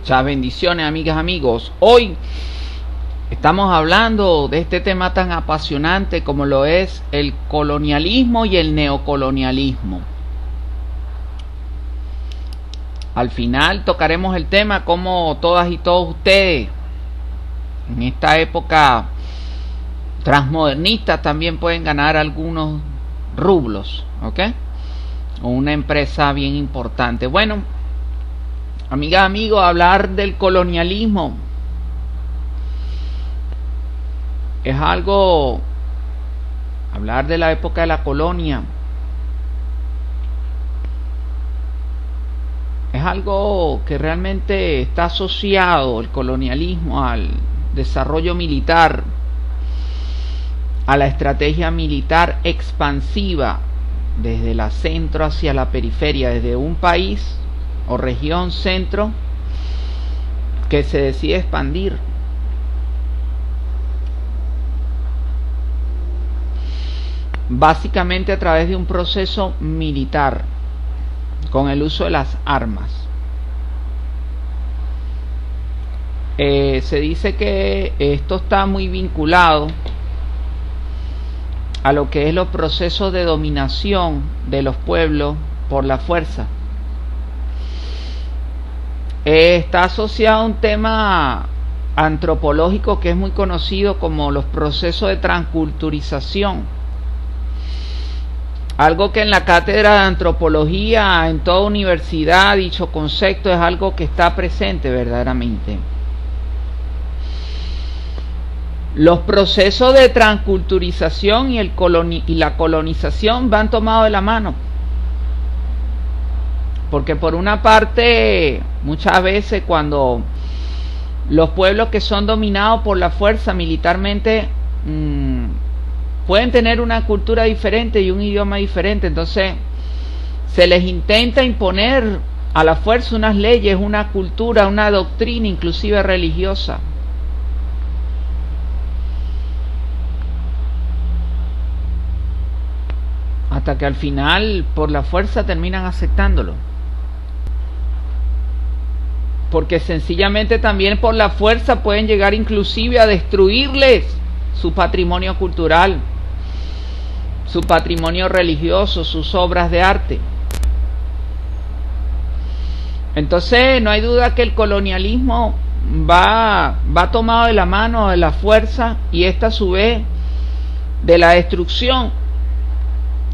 Muchas bendiciones, amigas, amigos. Hoy estamos hablando de este tema tan apasionante como lo es el colonialismo y el neocolonialismo. Al final tocaremos el tema como todas y todos ustedes en esta época transmodernista también pueden ganar algunos rublos, ¿ok? O una empresa bien importante. Bueno, amigas, amigos, hablar del colonialismo es algo, hablar de la época de la colonia es algo que realmente está asociado el colonialismo al desarrollo militar, a la estrategia militar expansiva desde la centro hacia la periferia, desde un país o región centro que se decide expandir. Básicamente a través de un proceso militar con el uso de las armas. Se dice que esto está muy vinculado a lo que es los procesos de dominación de los pueblos por la fuerza. Está asociado a un tema antropológico que es muy conocido como los procesos de transculturización. Algo que en la cátedra de antropología, en toda universidad, dicho concepto es algo que está presente verdaderamente. Los procesos de transculturización y la colonización van tomados de la mano. Porque por una parte, muchas veces cuando los pueblos que son dominados por la fuerza militarmente pueden tener una cultura diferente y un idioma diferente, entonces se les intenta imponer a la fuerza unas leyes, una cultura, una doctrina, inclusive religiosa. Hasta que al final, por la fuerza, terminan aceptándolo. Porque sencillamente también por la fuerza pueden llegar inclusive a destruirles su patrimonio cultural, su patrimonio religioso, sus obras de arte. Entonces no hay duda que el colonialismo va tomado de la mano de la fuerza, y esta a su vez de la destrucción,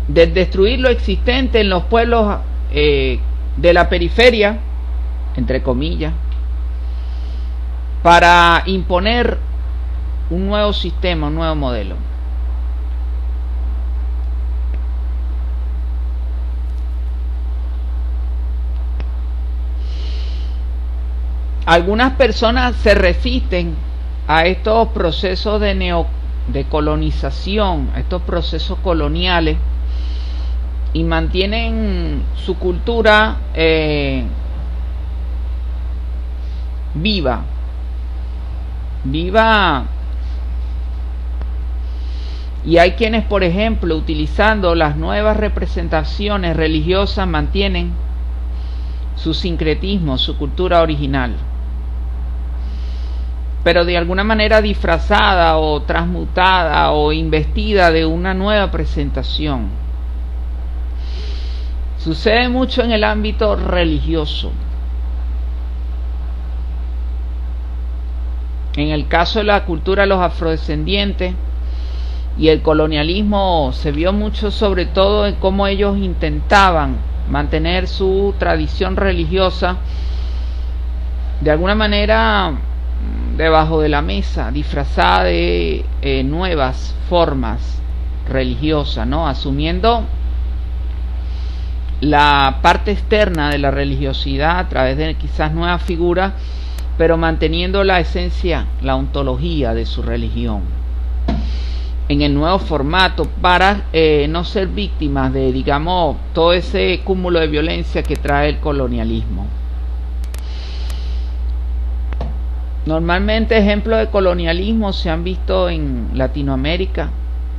de destruir lo existente en los pueblos de la periferia, entre comillas, para imponer un nuevo sistema, un nuevo modelo. Algunas personas se resisten a estos procesos de colonización, a estos procesos coloniales, y mantienen su cultura viva, y hay quienes, por ejemplo, utilizando las nuevas representaciones religiosas, mantienen su sincretismo, su cultura original, pero de alguna manera disfrazada o transmutada o investida de una nueva presentación. Sucede mucho en el ámbito religioso. En el caso de la cultura de los afrodescendientes y el colonialismo, se vio mucho sobre todo en cómo ellos intentaban mantener su tradición religiosa de alguna manera debajo de la mesa, disfrazada de nuevas formas religiosas, ¿no? Asumiendo la parte externa de la religiosidad a través de quizás nuevas figuras, pero manteniendo la esencia, la ontología de su religión en el nuevo formato, para no ser víctimas de, digamos, todo ese cúmulo de violencia que trae el colonialismo. Normalmente ejemplos de colonialismo se han visto en Latinoamérica,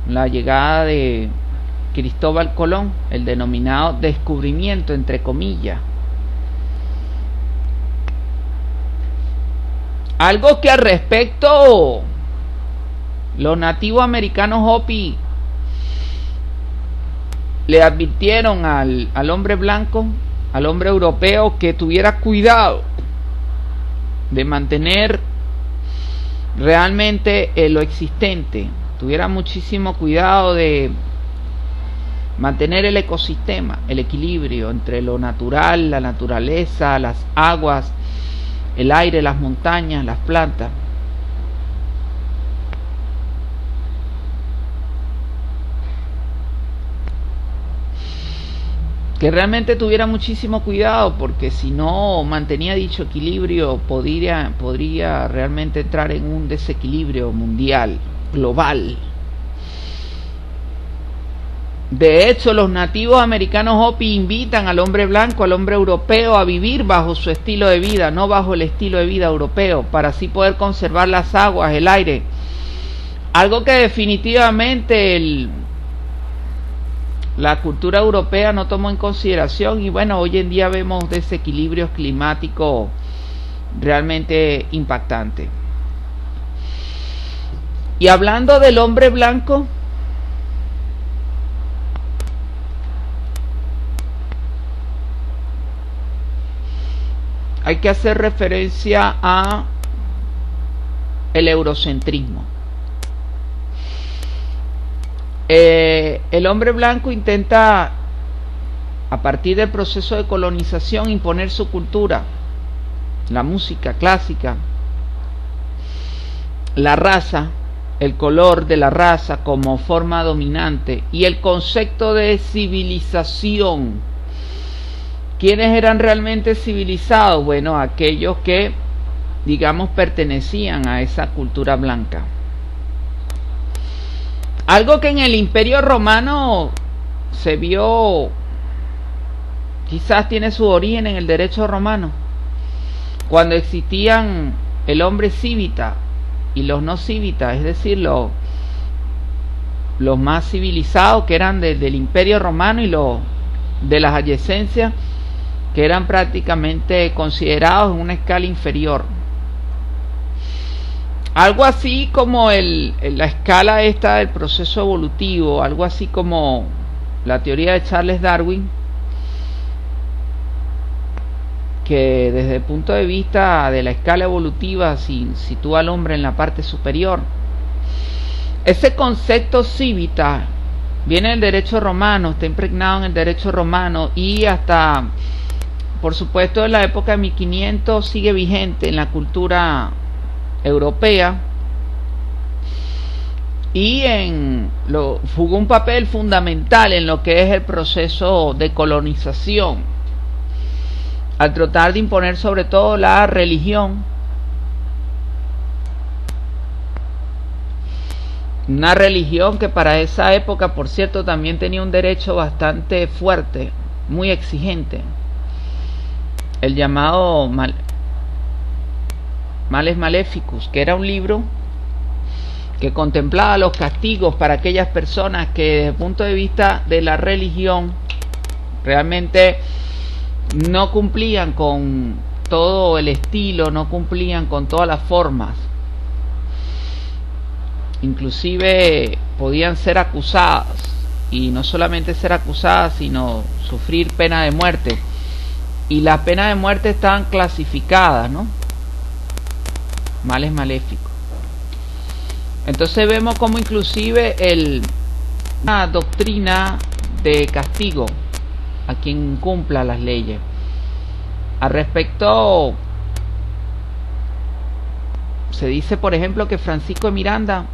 la llegada de Cristóbal Colón, el denominado descubrimiento, entre comillas. Algo que al respecto los nativos americanos Hopi le advirtieron al hombre blanco, al hombre europeo, que tuviera cuidado de mantener realmente lo existente, tuviera muchísimo cuidado de mantener el ecosistema, el equilibrio entre lo natural, la naturaleza, las aguas, el aire, las montañas, las plantas. Que realmente tuviera muchísimo cuidado, porque si no mantenía dicho equilibrio podría realmente entrar en un desequilibrio mundial, global. De hecho, los nativos americanos Hopi invitan al hombre blanco, al hombre europeo, a vivir bajo su estilo de vida, no bajo el estilo de vida europeo, para así poder conservar las aguas, el aire. Algo que definitivamente la cultura europea no tomó en consideración, y bueno, hoy en día vemos desequilibrios climáticos realmente impactantes. Y hablando del hombre blanco, hay que hacer referencia a el eurocentrismo. El hombre blanco intenta, a partir del proceso de colonización, imponer su cultura, la música clásica, la raza, el color de la raza como forma dominante y el concepto de civilización. ¿Quiénes eran realmente civilizados? Bueno, aquellos que, digamos, pertenecían a esa cultura blanca. Algo que en el Imperio Romano se vio, quizás tiene su origen en el derecho romano, cuando existían el hombre cívita y los no cívitas, es decir, los más civilizados, que eran del Imperio Romano, y los de las adyacencias, que eran prácticamente considerados en una escala inferior. Algo así como la escala esta del proceso evolutivo, algo así como la teoría de Charles Darwin, que desde el punto de vista de la escala evolutiva sitúa al hombre en la parte superior. Ese concepto cívita viene del derecho romano, está impregnado en el derecho romano, y hasta, por supuesto, en la época de 1500 sigue vigente en la cultura europea, y jugó un papel fundamental en lo que es el proceso de colonización, al tratar de imponer sobre todo la religión, una religión que para esa época, por cierto, también tenía un derecho bastante fuerte, muy exigente, el llamado Males Maleficus, que era un libro que contemplaba los castigos para aquellas personas que desde el punto de vista de la religión realmente no cumplían con todo el estilo, no cumplían con todas las formas, inclusive podían ser acusadas, y no solamente ser acusadas, sino sufrir pena de muerte, y las penas de muerte estaban clasificadas, ¿no? Males maléficos. Entonces vemos como inclusive una doctrina de castigo a quien cumpla las leyes. Al respecto, se dice, por ejemplo, que Francisco de Miranda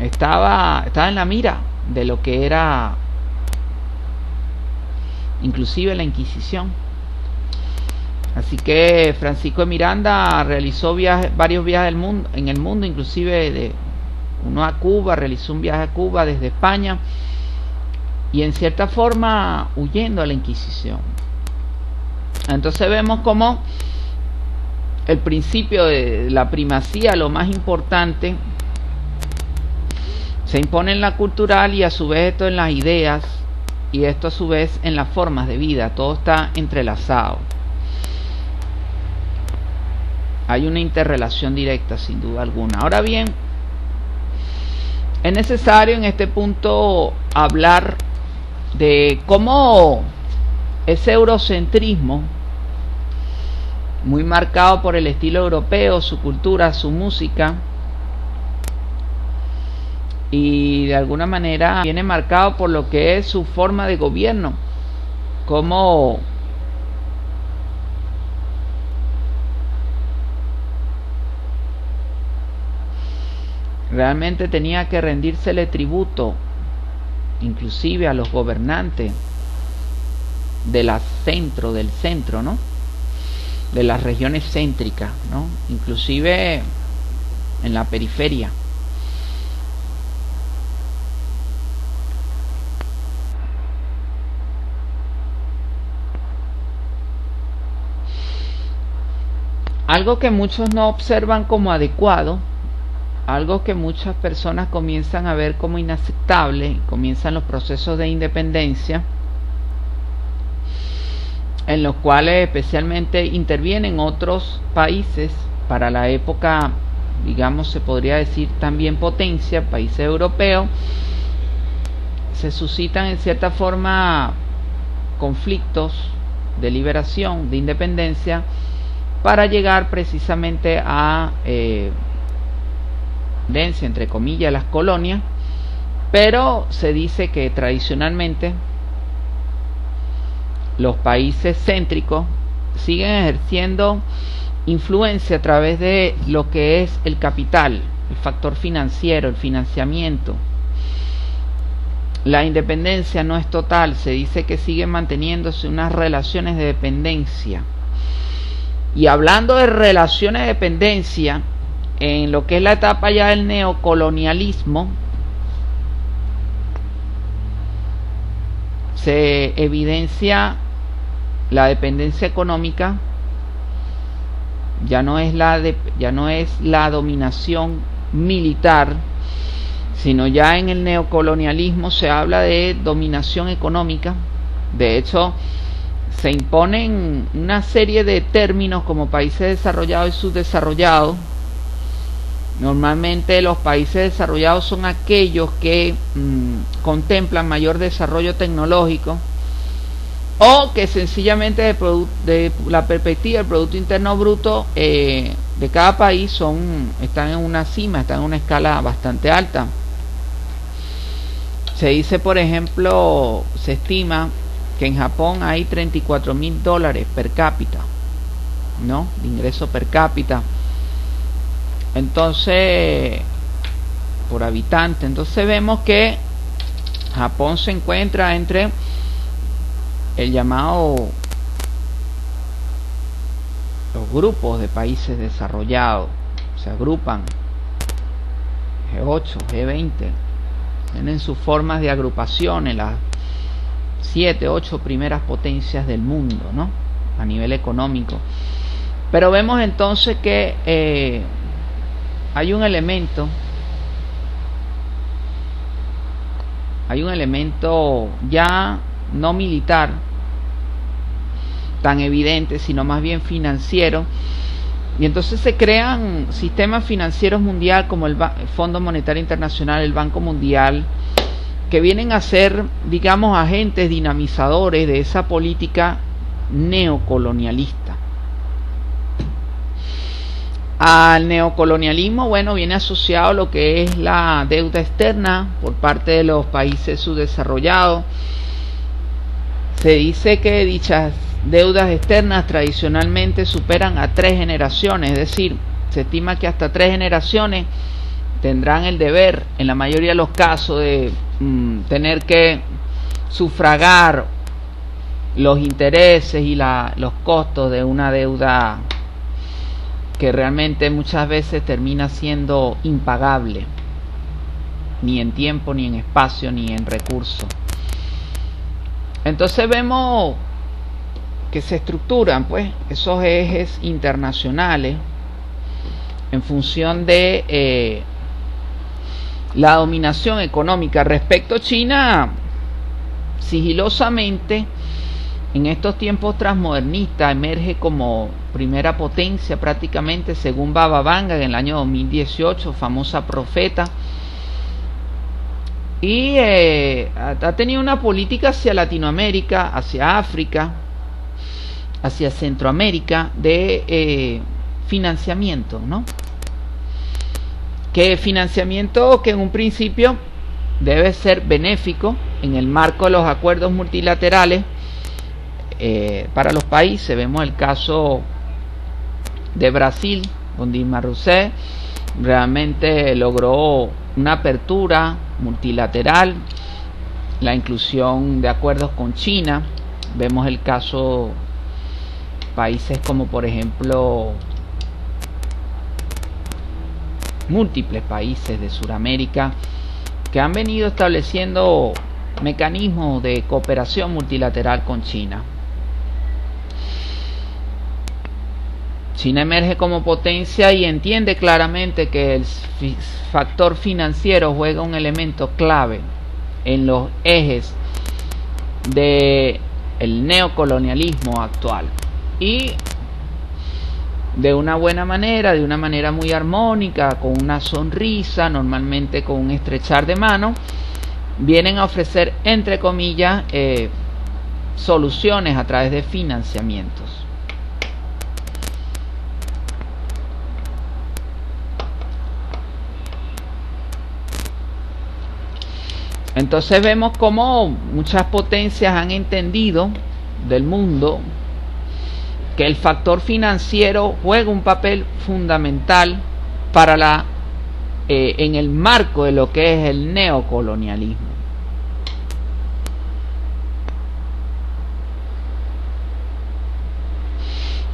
estaba en la mira de lo que era inclusive la Inquisición. Así que Francisco de Miranda realizó varios viajes en el mundo, inclusive uno a Cuba, realizó un viaje a Cuba desde España, y en cierta forma huyendo a la Inquisición. Entonces vemos como el principio de la primacía, lo más importante, se impone en la cultural, y a su vez esto en las ideas, y esto a su vez en las formas de vida. Todo está entrelazado. Hay una interrelación directa, sin duda alguna. Ahora bien, es necesario en este punto hablar de cómo ese eurocentrismo, muy marcado por el estilo europeo, su cultura, su música, y de alguna manera viene marcado por lo que es su forma de gobierno, como realmente tenía que rendírsele tributo, inclusive a los gobernantes del centro, ¿no? De las regiones céntricas, ¿no? Inclusive en la periferia. Algo que muchos no observan como adecuado, algo que muchas personas comienzan a ver como inaceptable, comienzan los procesos de independencia, en los cuales especialmente intervienen otros países para la época, digamos, se podría decir también potencia, países europeos. Se suscitan en cierta forma conflictos de liberación, de independencia, para llegar precisamente a entre comillas, las colonias, pero se dice que tradicionalmente los países céntricos siguen ejerciendo influencia a través de lo que es el capital, el factor financiero, el financiamiento. La independencia no es total, se dice que siguen manteniéndose unas relaciones de dependencia. Y hablando de relaciones de dependencia, en lo que es la etapa ya del neocolonialismo, se evidencia la dependencia económica. Ya no es la dominación militar, sino ya en el neocolonialismo se habla de dominación económica. De hecho, se imponen una serie de términos como países desarrollados y subdesarrollados. Normalmente los países desarrollados son aquellos que contemplan mayor desarrollo tecnológico, o que sencillamente de la perspectiva del Producto Interno Bruto de cada país están en una cima, están en una escala bastante alta. Se dice, por ejemplo, se estima que en Japón hay $34,000 per cápita, ¿no? De ingreso per cápita. Entonces, por habitante. Entonces vemos que Japón se encuentra entre el llamado los grupos de países desarrollados. Se agrupan G8, G20, tienen sus formas de agrupación en las 7, 8 primeras potencias del mundo, ¿no? A nivel económico. Pero vemos entonces que hay un elemento ya no militar tan evidente, sino más bien financiero, y entonces se crean sistemas financieros mundial como el Fondo Monetario Internacional, el Banco Mundial, que vienen a ser, digamos, agentes dinamizadores de esa política neocolonialista. Al neocolonialismo, bueno, viene asociado lo que es la deuda externa por parte de los países subdesarrollados. Se dice que dichas deudas externas tradicionalmente superan a 3 generaciones, es decir, se estima que hasta 3 generaciones tendrán el deber, en la mayoría de los casos, de tener que sufragar los intereses y los costos de una deuda que realmente muchas veces termina siendo impagable, ni en tiempo, ni en espacio, ni en recursos. Entonces vemos que se estructuran pues esos ejes internacionales en función de la dominación económica. Respecto a China, sigilosamente en estos tiempos transmodernistas emerge como primera potencia prácticamente, según Baba Vanga en el año 2018, famosa profeta, y ha tenido una política hacia Latinoamérica, hacia África, hacia Centroamérica de financiamiento, ¿no? Que financiamiento que en un principio debe ser benéfico en el marco de los acuerdos multilaterales para los países. Vemos el caso de Brasil, donde Dilma Rousseff realmente logró una apertura multilateral, la inclusión de acuerdos con China. Vemos el caso países como por ejemplo múltiples países de Sudamérica que han venido estableciendo mecanismos de cooperación multilateral con China. China emerge como potencia y entiende claramente que el factor financiero juega un elemento clave en los ejes del neocolonialismo actual, y de una buena manera, de una manera muy armónica, con una sonrisa, normalmente con un estrechar de mano, vienen a ofrecer, entre comillas, soluciones a través de financiamientos. Entonces vemos cómo muchas potencias han entendido del mundo que el factor financiero juega un papel fundamental para en el marco de lo que es el neocolonialismo.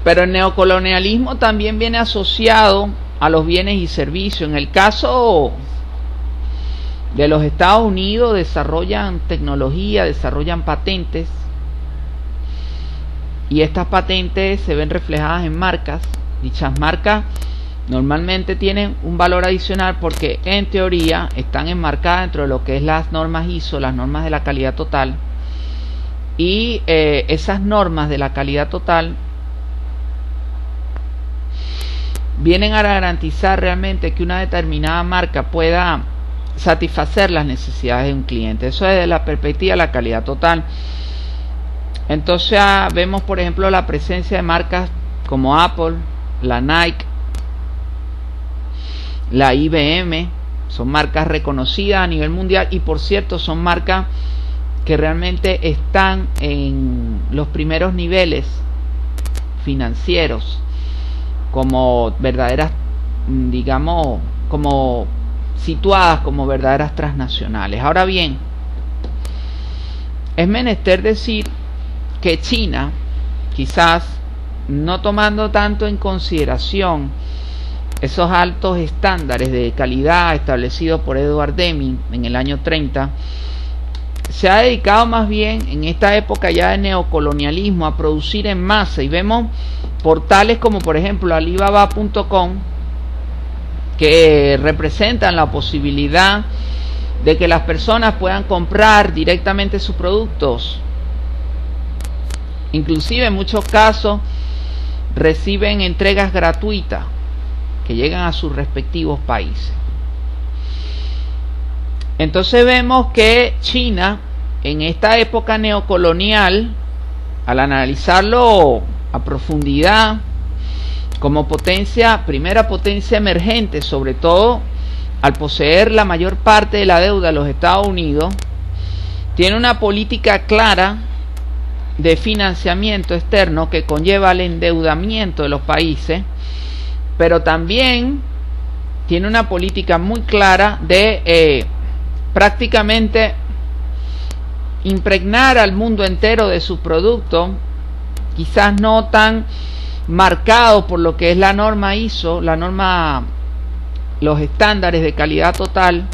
Pero el neocolonialismo también viene asociado a los bienes y servicios. En el caso de los Estados Unidos, desarrollan tecnología, desarrollan patentes, y estas patentes se ven reflejadas en marcas. Dichas marcas normalmente tienen un valor adicional porque en teoría están enmarcadas dentro de lo que es las normas ISO, las normas de la calidad total, y esas normas de la calidad total vienen a garantizar realmente que una determinada marca pueda satisfacer las necesidades de un cliente. Eso es desde la perspectiva de la calidad total. Entonces vemos por ejemplo la presencia de marcas como Apple, la Nike, la IBM. Son marcas reconocidas a nivel mundial, y por cierto son marcas que realmente están en los primeros niveles financieros, como verdaderas, digamos, como situadas como verdaderas transnacionales. Ahora bien, es menester decir que China, quizás no tomando tanto en consideración esos altos estándares de calidad establecidos por Edward Deming en el año 30, se ha dedicado más bien en esta época ya de neocolonialismo a producir en masa, y vemos portales como por ejemplo Alibaba.com que representan la posibilidad de que las personas puedan comprar directamente sus productos. Inclusive en muchos casos reciben entregas gratuitas que llegan a sus respectivos países. Entonces vemos que China en esta época neocolonial, al analizarlo a profundidad, como potencia, primera potencia emergente, sobre todo al poseer la mayor parte de la deuda de los Estados Unidos, tiene una política clara de financiamiento externo que conlleva el endeudamiento de los países, pero también tiene una política muy clara de prácticamente impregnar al mundo entero de sus productos, quizás no tan marcado por lo que es la norma ISO, la norma, los estándares de calidad total,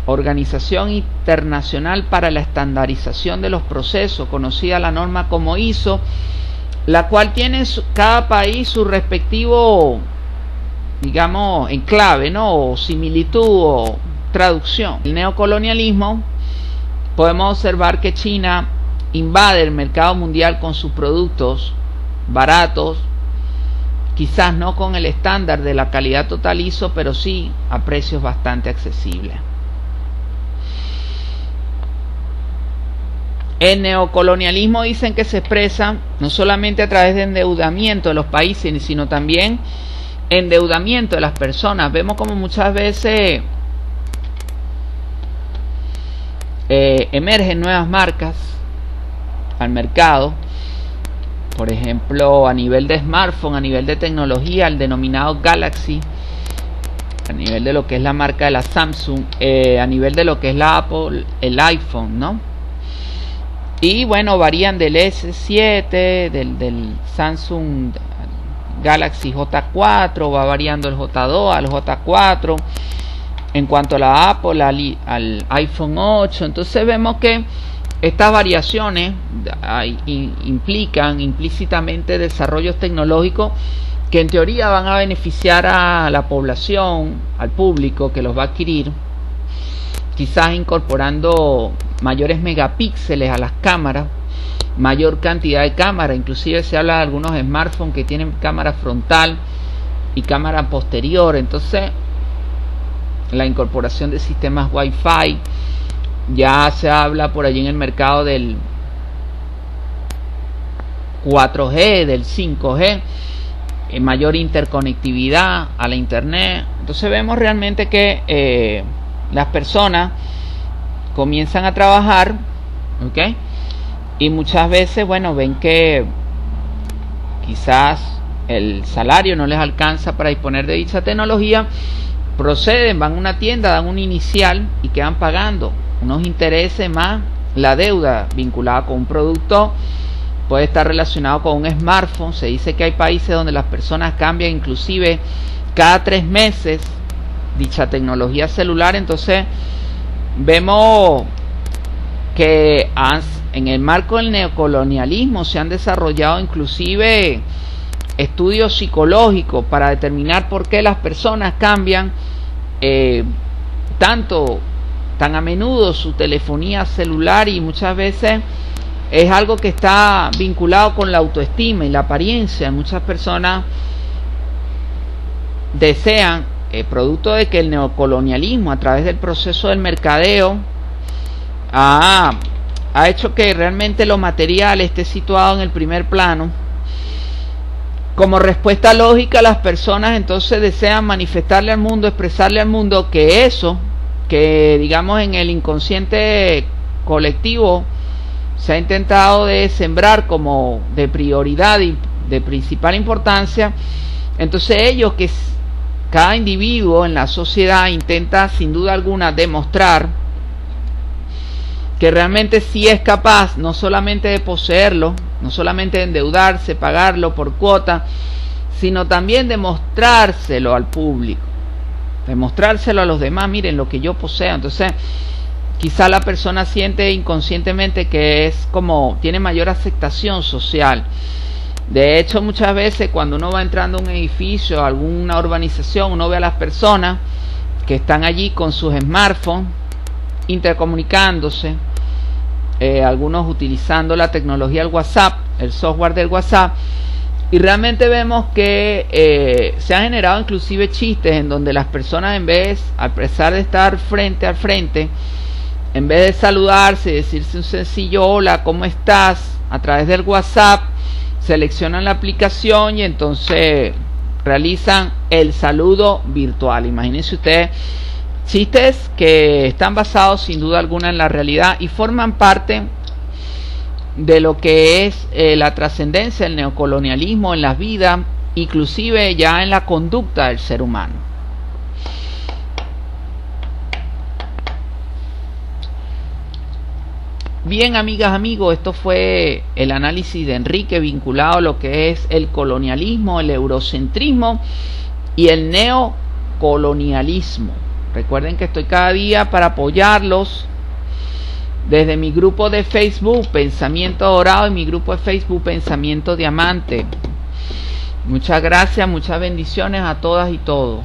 Organización Internacional para la Estandarización de los Procesos, conocida la norma como ISO, la cual tiene cada país su respectivo, digamos, enclave, ¿no? O similitud o traducción. El neocolonialismo podemos observar que China invade el mercado mundial con sus productos baratos, quizás no con el estándar de la calidad total ISO, pero sí a precios bastante accesibles. El neocolonialismo dicen que se expresa no solamente a través de endeudamiento de los países, sino también endeudamiento de las personas. Vemos como muchas veces emergen nuevas marcas al mercado, por ejemplo a nivel de smartphone, a nivel de tecnología, el denominado Galaxy, a nivel de lo que es la marca de la Samsung, a nivel de lo que es la Apple, el iPhone, ¿no? Y bueno, varían del S7, del Samsung Galaxy J4, va variando el J2 al J4. En cuanto a la Apple, al iPhone 8, entonces vemos que estas variaciones implican implícitamente desarrollos tecnológicos que en teoría van a beneficiar a la población, al público que los va a adquirir, quizás incorporando mayores megapíxeles a las cámaras, mayor cantidad de cámaras. Inclusive se habla de algunos smartphones que tienen cámara frontal y cámara posterior. Entonces la incorporación de sistemas Wi-Fi, ya se habla por allí en el mercado del 4G, del 5G, mayor interconectividad a la internet. Entonces vemos realmente que las personas comienzan a trabajar, ¿ok? Y muchas veces, bueno, ven que quizás el salario no les alcanza para disponer de dicha tecnología, proceden, van a una tienda, dan un inicial y quedan pagando unos intereses más la deuda vinculada con un producto. Puede estar relacionado con un smartphone. Se dice que hay países donde las personas cambian inclusive cada 3 meses dicha tecnología celular. Entonces vemos que en el marco del neocolonialismo se han desarrollado inclusive estudios psicológicos para determinar por qué las personas cambian tan a menudo su telefonía celular, y muchas veces es algo que está vinculado con la autoestima y la apariencia. Muchas personas desean, producto de que el neocolonialismo a través del proceso del mercadeo ha hecho que realmente lo material esté situado en el primer plano. Como respuesta lógica, las personas entonces desean manifestarle al mundo, expresarle al mundo que eso, que digamos en el inconsciente colectivo se ha intentado de sembrar como de prioridad y de principal importancia, entonces ellos, que cada individuo en la sociedad intenta sin duda alguna demostrar que realmente sí es capaz no solamente de poseerlo, no solamente de endeudarse, pagarlo por cuota, sino también de mostrárselo al público, demostrárselo a los demás. Miren lo que yo poseo. Entonces quizá la persona siente inconscientemente que es como tiene mayor aceptación social. De hecho, muchas veces cuando uno va entrando a un edificio, a alguna urbanización, uno ve a las personas que están allí con sus smartphones intercomunicándose, algunos utilizando la tecnología del WhatsApp, el software del WhatsApp, y realmente vemos que se han generado inclusive chistes en donde las personas, a pesar de estar frente a frente, en vez de saludarse y decirse un sencillo hola, ¿cómo estás?, a través del WhatsApp, seleccionan la aplicación y entonces realizan el saludo virtual. Imagínense ustedes, chistes que están basados sin duda alguna en la realidad y forman parte de lo que es la trascendencia del neocolonialismo en las vidas, inclusive ya en la conducta del ser humano. Bien, amigas, amigos, esto fue el análisis de Enrique vinculado a lo que es el colonialismo, el eurocentrismo y el neocolonialismo. Recuerden que estoy cada día para apoyarlos desde mi grupo de Facebook Pensamiento Dorado y mi grupo de Facebook Pensamiento Diamante. Muchas gracias, muchas bendiciones a todas y todos.